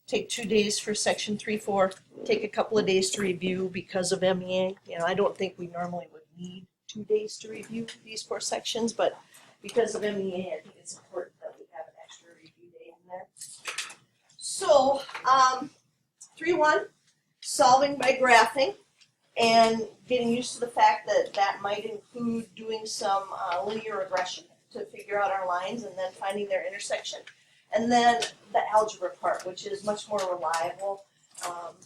take 2 days for section 3-4, take a couple of days to review because of MEA. You know, I don't think we normally would need 2 days to review these 4 sections, but because of MEA, I think it's important that we have an extra review day in there. So, 3-1, solving by graphing, and getting used to the fact that that might include doing some linear regression to figure out our lines and then finding their intersection. And then the algebra part, which is much more reliable.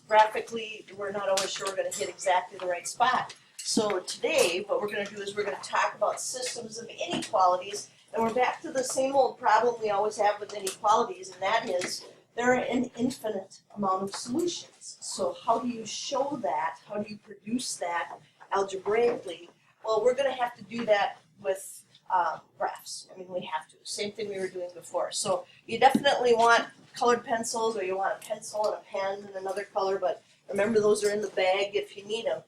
Graphically, we're not always sure we're going to hit exactly the right spot. So today, what we're going to do is we're going to talk about systems of inequalities, and we're back to the same old problem we always have with inequalities, and that is there are an infinite amount of solutions. So how do you show that? How do you produce that algebraically? Well, we're going to have to do that with graphs. I mean, we have to. Same thing we were doing before. So you definitely want colored pencils, or you want a pencil and a pen and another color, but remember those are in the bag if you need them,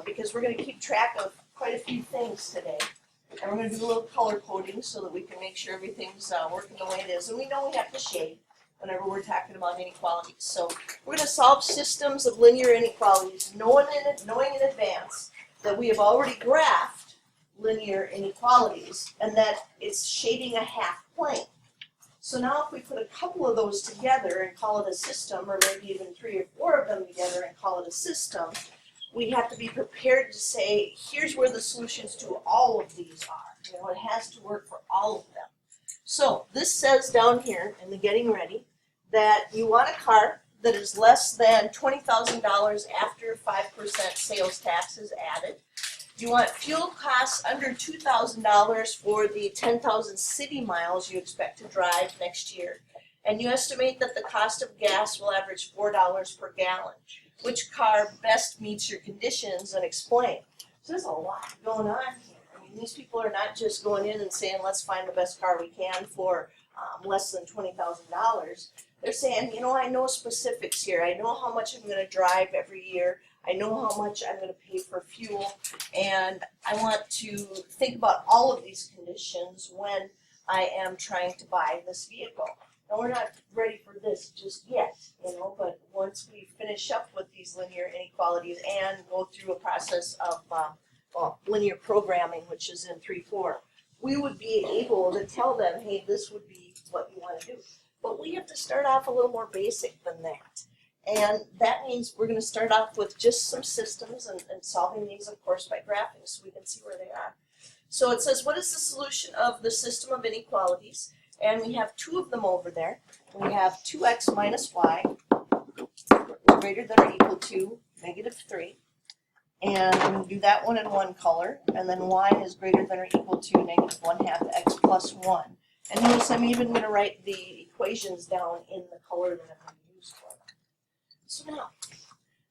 because we're going to keep track of quite a few things today. And we're going to do a little color coding so that we can make sure everything's working the way it is. And we know we have to shade whenever we're talking about inequalities. So we're going to solve systems of linear inequalities, knowing in advance that we have already graphed linear inequalities and that it's shading a half plane. So now if we put a couple of those together and call it a system, or maybe even 3 or 4 of them together and call it a system, we have to be prepared to say, here's where the solutions to all of these are. You know, it has to work for all of them. So this says down here in the getting ready that you want a car that is less than $20,000 after 5% sales tax is added. You want fuel costs under $2,000 for the 10,000 city miles you expect to drive next year. And you estimate that the cost of gas will average $4 per gallon. Which car best meets your conditions, and explain. So there's a lot going on here. I mean, these people are not just going in and saying, let's find the best car we can for less than $20,000. They're saying, you know, I know specifics here. I know how much I'm going to drive every year. I know how much I'm going to pay for fuel, and I want to think about all of these conditions when I am trying to buy this vehicle. Now, we're not ready for this just yet, you know, but once we finish up with these linear inequalities and go through a process of linear programming, which is in 3-4, we would be able to tell them, hey, this would be what you want to do. But we have to start off a little more basic than that. And that means we're going to start off with just some systems and solving these, of course, by graphing so we can see where they are. So it says, what is the solution of the system of inequalities? And we have 2 of them over there. We have 2x minus y greater than or equal to -3. And I'm going to do that one in one color. And then y is greater than or equal to -1/2 x plus 1. And notice I'm even going to write the equations down in the color that I'm going to use for them. So now,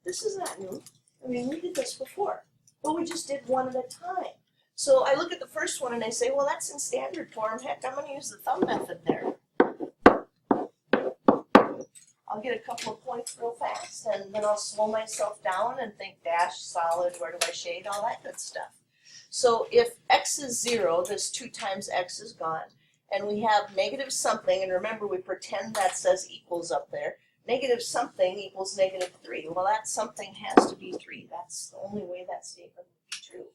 this is not new. I mean, we did this before, but we just did one at a time. So I look at the first one and I say, well, that's in standard form. Heck, I'm going to use the thumb method there. I'll get a couple of points real fast, and then I'll slow myself down and think dash, solid, where do I shade, all that good stuff. So if x is 0, this 2 times x is gone, and we have negative something, and remember we pretend that says equals up there. Negative something equals -3. Well, that something has to be 3. That's the only way that statement would be true.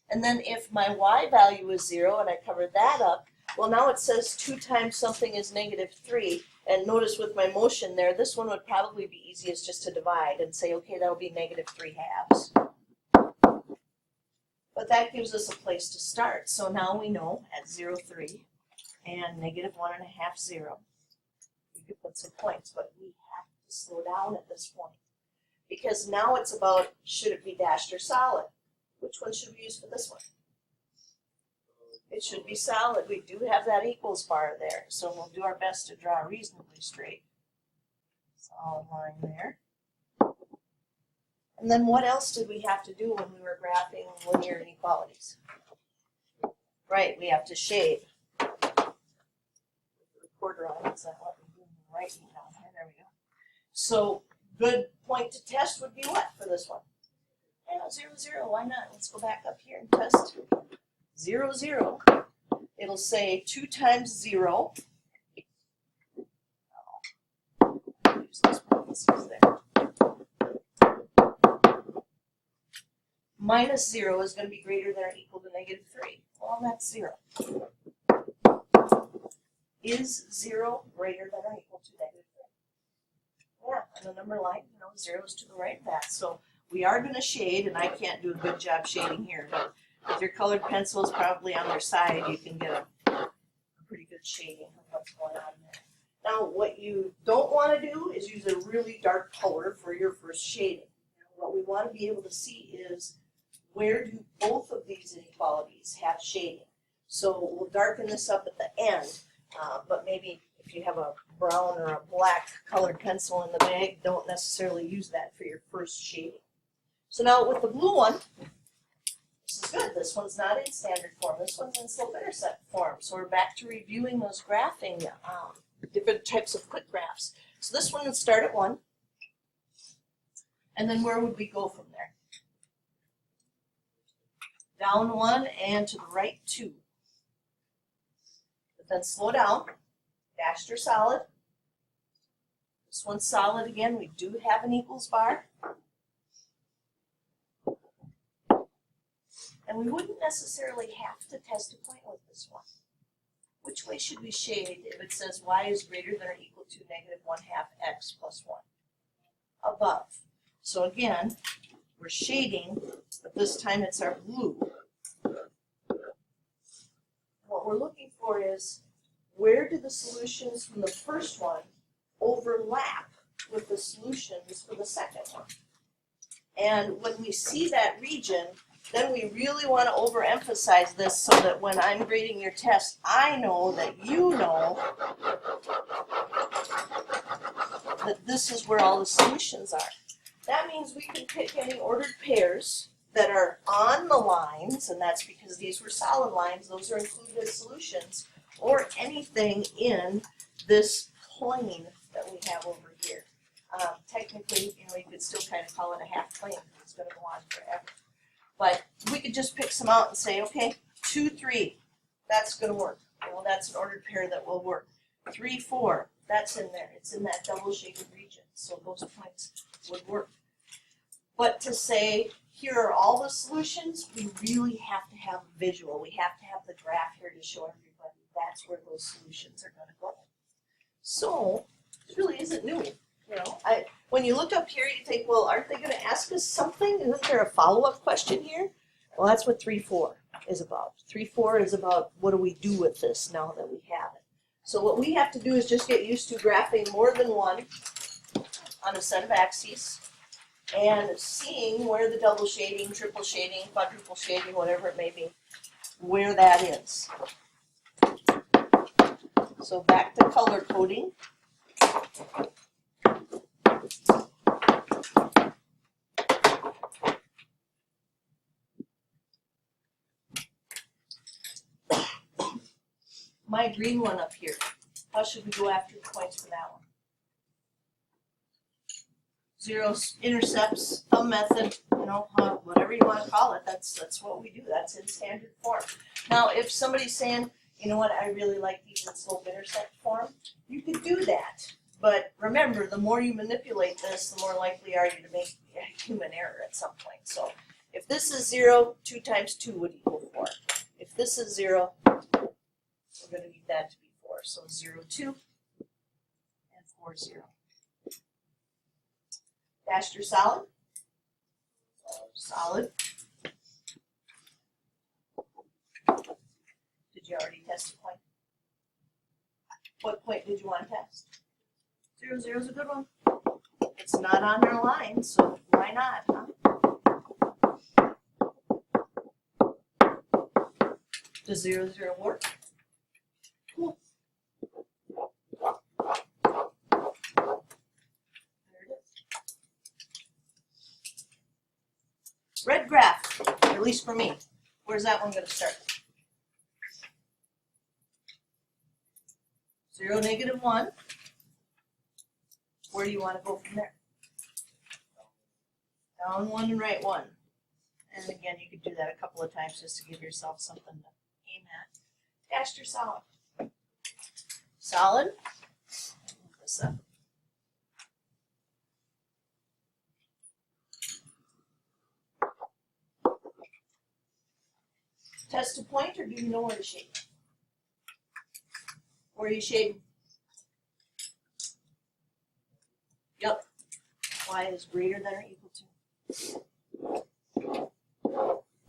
And then if my y value is 0, and I covered that up, well, now it says 2 times something is -3. And notice with my motion there, this one would probably be easiest just to divide and say, okay, that'll be -3/2. But that gives us a place to start. So now we know at 0, 3 and -1/2, 0. We could put some points, but we have to slow down at this point. Because now it's about, should it be dashed or solid? Which one should we use for this one? It should be solid. We do have that equals bar there, so we'll do our best to draw reasonably straight. Solid line there. And then what else did we have to do when we were graphing linear inequalities? Right, we have to shade. Recorder on, is that what we're doing? Writing down here, there we go. So good point to test would be what for this one? Yeah, 0, 0, why not? Let's go back up here and test 0, 0. It'll say 2 times 0. Oh, parentheses there. Minus 0 is going to be greater than or equal to negative 3. Well, that's 0. Is 0 greater than or equal to negative 3? Yeah, on the number line, 0 is to the right of that. So we are going to shade, and I can't do a good job shading here, but with your colored pencils probably on their side, you can get a pretty good shading of what's going on there. Now, what you don't want to do is use a really dark color for your first shading. What we want to be able to see is, where do both of these inequalities have shading? So we'll darken this up at the end, but maybe if you have a brown or a black colored pencil in the bag, don't necessarily use that for your first shading. So now with the blue one, this is good. This one's not in standard form. This one's in slope-intercept form. So we're back to reviewing those graphing, different types of quick graphs. So this one would start at 1. And then where would we go from there? Down 1 and to the right 2. But then slow down. Dashed or solid. This one's solid again. We do have an equals bar. And we wouldn't necessarily have to test a point with this one. Which way should we shade if it says y is greater than or equal to negative 1/2 x plus 1? Above. So again, we're shading, but this time it's our blue. What we're looking for is, where do the solutions from the first one overlap with the solutions for the second one? And when we see that region, then we really want to overemphasize this so that when I'm grading your test, I know that you know that this is where all the solutions are. That means we can pick any ordered pairs that are on the lines, and that's because these were solid lines, those are included as solutions, or anything in this plane that we have over here. Technically, you could still kind of call it a half plane because it's going to go on forever. But we could just pick some out and say, okay, 2, 3, that's going to work. That's an ordered pair that will work. 3, 4, that's in there. It's in that double shaded region, so those points would work. But to say, here are all the solutions, we really have to have a visual. We have to have the graph here to show everybody that's where those solutions are going to go. So, this really isn't new. When you look up here, you think, well, aren't they going to ask us something? Isn't there a follow-up question here? Well, that's what 3, 4 is about. 3, 4 is about, what do we do with this now that we have it? So what we have to do is just get used to graphing more than one on a set of axes and seeing where the double shading, triple shading, quadruple shading, whatever it may be, where that is. So back to color coding. My green one up here, how should we go after the points for that one? Zero intercepts, thumb method, whatever you want to call it, that's what we do. That's in standard form. Now, if somebody's saying, you know what, I really like these in slope intercept form, you could do that. But remember, the more you manipulate this, the more likely are you to make a human error at some point. So if this is 0, 2 times 2 would equal 4. If this is 0, we're going to need that to be 4. So 0, 2, and 4, 0. Dashed or solid? Solid. Did you already test a point? What point did you want to test? 0, 0 is a good one. It's not on your line, so why not, huh? Does 0, 0 work? Cool. There it is. Red graph, at least for me. Where's that one going to start? 0, negative 1. Where do you want to go from there? Down 1 and right 1. And again, you could do that a couple of times just to give yourself something to aim at. Dashed or solid? Solid. Move this up. Test to point, or do you know where to shade? Where are you shading? Yep. Y is greater than or equal to.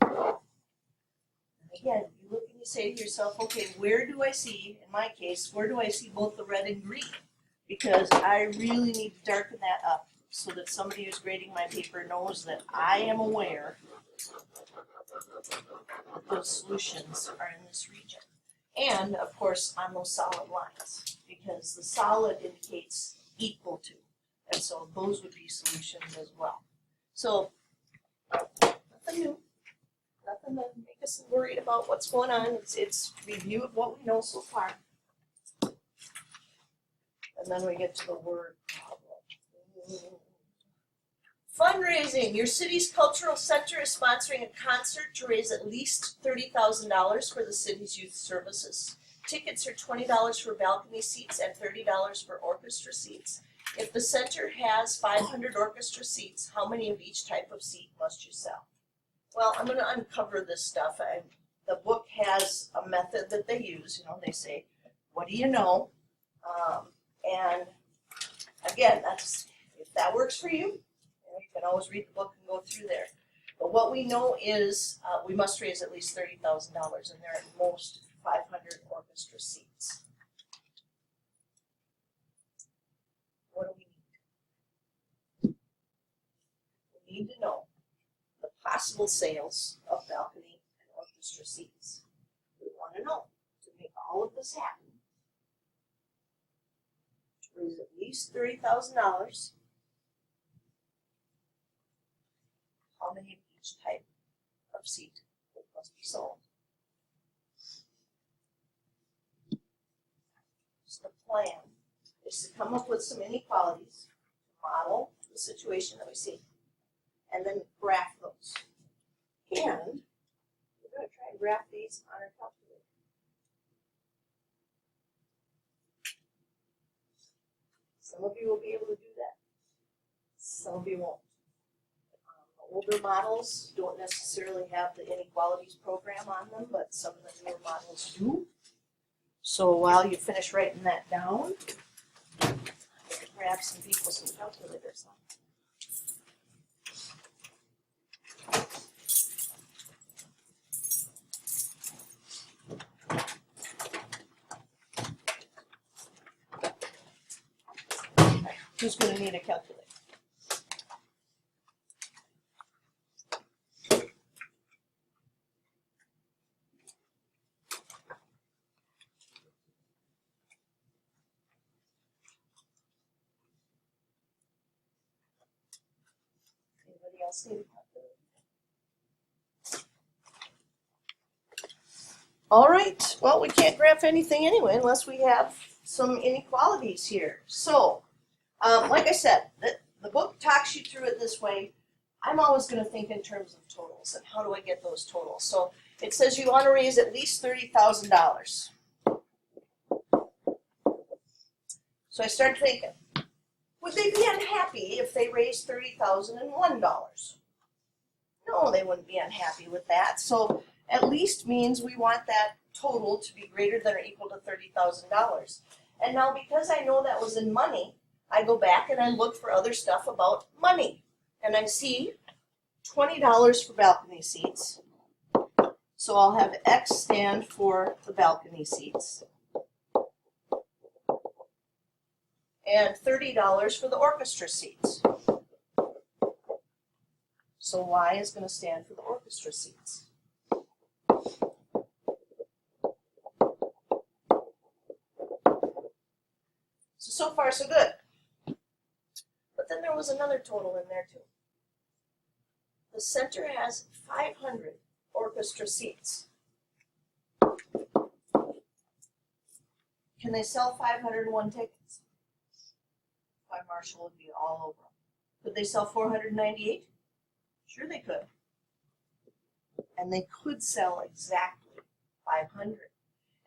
And again, you look and you say to yourself, okay, where do I see, in my case, where do I see both the red and green? Because I really need to darken that up so that somebody who's grading my paper knows that I am aware that those solutions are in this region. And, of course, on those solid lines, because the solid indicates equal to. And so those would be solutions as well. So, nothing new. Nothing to make us worried about what's going on. It's review of what we know so far. And then we get to the word problem. Fundraising. Your city's cultural center is sponsoring a concert to raise at least $30,000 for the city's youth services. Tickets are $20 for balcony seats and $30 for orchestra seats. If the center has 500 orchestra seats, how many of each type of seat must you sell? Well, I'm going to uncover this stuff. The book has a method that they use. You know, they say, what do you know? And again, that's, if that works for you, you can always read the book and go through there. But what we know is we must raise at least $30,000, and there are at most 500 orchestra seats. What do we need? We need to know the possible sales of balcony and orchestra seats. We want to know, to make all of this happen, to raise at least $30,000, how many of each type of seat must be sold. So the plan is to come up with some inequalities, model the situation that we see, and then graph those. And we're going to try and graph these on our calculator. Some of you will be able to do that. Some of you won't. Older models don't necessarily have the inequalities program on them, but some of the newer models do. So while you finish writing that down, grab some people some calculators on. Who's going to need a calculator? Anybody else need a calculator? All right. Well, we can't graph anything anyway unless we have some inequalities here. So, like I said, the book talks you through it this way. I'm always going to think in terms of totals and how do I get those totals. So it says you want to raise at least $30,000. So I start thinking, would they be unhappy if they raised $30,001? No, they wouldn't be unhappy with that. So at least means we want that total to be greater than or equal to $30,000. And now because I know that was in money, I go back and I look for other stuff about money. And I see $20 for balcony seats. So I'll have X stand for the balcony seats. And $30 for the orchestra seats. So Y is going to stand for the orchestra seats. So far so good. But then there was another total in there too. The center has 500 orchestra seats. Can they sell 501 tickets? By Marshall would be all over them. Could they sell 498? Sure they could. And they could sell exactly 500.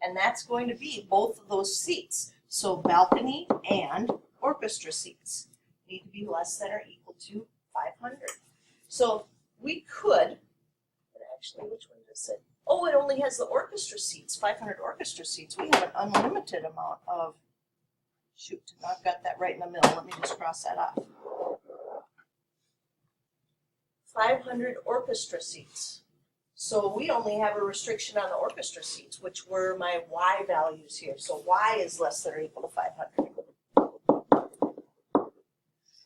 And that's going to be both of those seats. So balcony and orchestra seats need to be less than or equal to 500. So we could, actually, which one does it? oh, it only has the orchestra seats, 500 orchestra seats. We have an unlimited amount of, shoot, I've got that right in the middle. Let me just cross that off. 500 orchestra seats. So we only have a restriction on the orchestra seats, which were my Y values here. So Y is less than or equal to 500.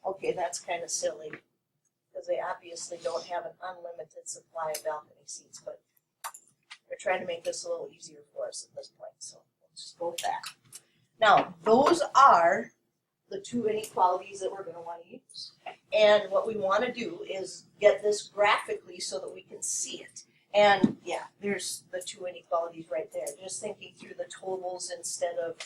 Okay, that's kind of silly, because they obviously don't have an unlimited supply of balcony seats, but they're trying to make this a little easier for us at this point, so let's just go with that. Now, those are the two inequalities that we're going to want to use. And what we want to do is get this graphically so that we can see it. And yeah, there's the two inequalities right there. Just thinking through the totals instead of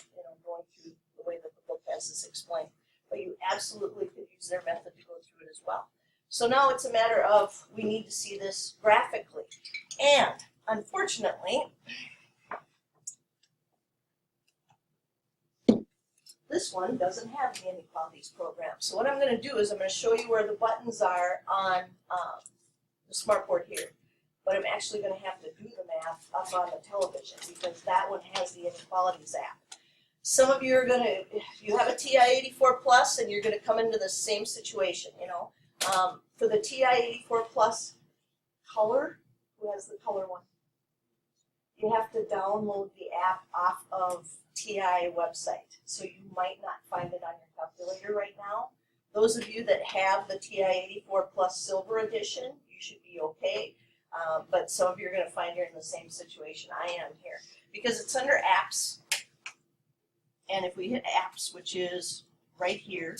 going through the way that the book has this explained. But you absolutely could use their method to go through it as well. So now it's a matter of we need to see this graphically. And unfortunately, this one doesn't have the inequalities program. So what I'm going to do is I'm going to show you where the buttons are on the smartboard here. But I'm actually going to have to do the math up on the television because that one has the inequalities app. Some of you are going to, if you have a TI-84 Plus, and you're going to come into the same situation, for the TI-84 Plus color, who has the color one? You have to download the app off of TI website, so you might not find it on your calculator right now. Those of you that have the TI-84 Plus Silver Edition, you should be okay. But some of you are going to find you're in the same situation I am here, because it's under apps. And if we hit apps, which is right here,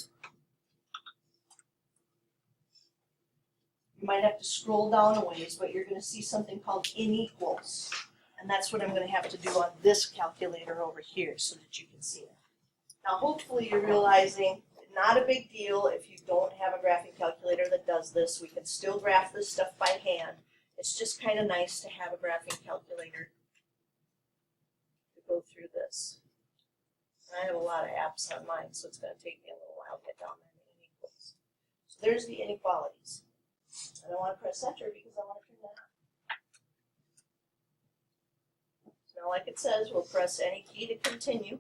you might have to scroll down a ways, but you're going to see something called inequals. And that's what I'm going to have to do on this calculator over here so that you can see it. Now hopefully you're realizing not a big deal if you don't have a graphing calculator that does this. We can still graph this stuff by hand. It's just kind of nice to have a graphing calculator to go through this. And I have a lot of apps on mine, so it's going to take me a little while to get down there to inequals. So there's the inequalities. I don't want to press enter because I want to turn that on. So now, like it says, we'll press any key to continue.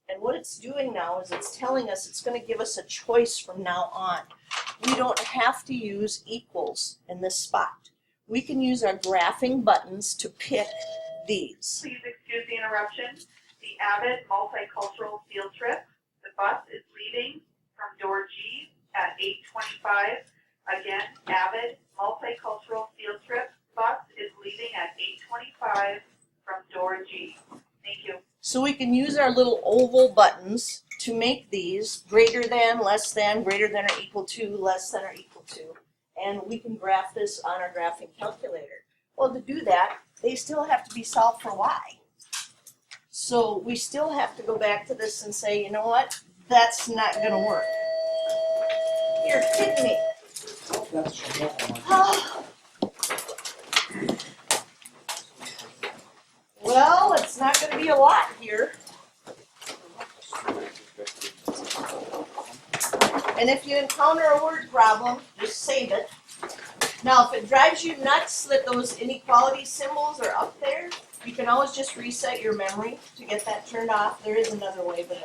And what it's doing now is it's telling us it's going to give us a choice from now on. We don't have to use equals in this spot. We can use our graphing buttons to pick these. Please excuse the interruption. The Avid Multicultural Field Trip, the bus is leaving from door G at 8:25. Again, Avid Multicultural Field Trip, bus is leaving at 8:25 from door G. Thank you. So we can use our little oval buttons to make these greater than, less than, greater than or equal to, less than or equal to. And we can graph this on our graphing calculator. Well, to do that, they still have to be solved for y. So we still have to go back to this and say, you know what? That's not going to work. You're kidding me. Well, it's not going to be a lot here. And if you encounter a word problem, just save it. Now, if it drives you nuts that those inequality symbols are up there, you can always just reset your memory to get that turned off. There is another way, but